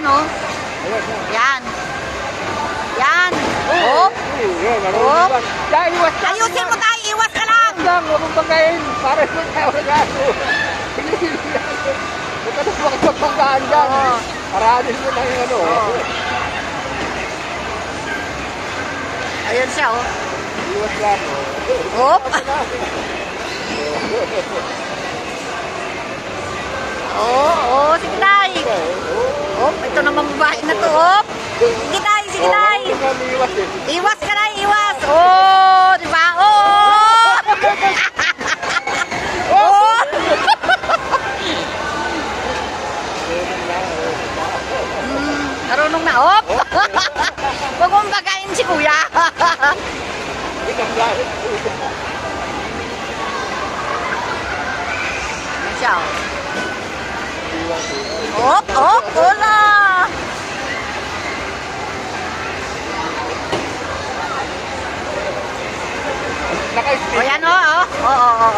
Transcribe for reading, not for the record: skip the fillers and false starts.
Yan, oh. Yan. Yan. Hop. Hop. Ayusin mo tayo. Iwas ka lang. Huwag mong banggain. Para hindi tayo nag-aso. Huwag ka na makapagpanggaan dyan. Paranin mo lang yung ano. Ayun siya, oh. Iwas lang. Hop. Oo, sige tay. Hop, ito naman babae na to, hop. Sige tay, sige tay. Iwas ka na, iwas. Oh, di ba? Oh. Oh. Marunong na, hop. Huwag mong bagayin si kuya. Yan siya, oh. Hop, hop, wala. O yan, oh, oh. Oo, oo.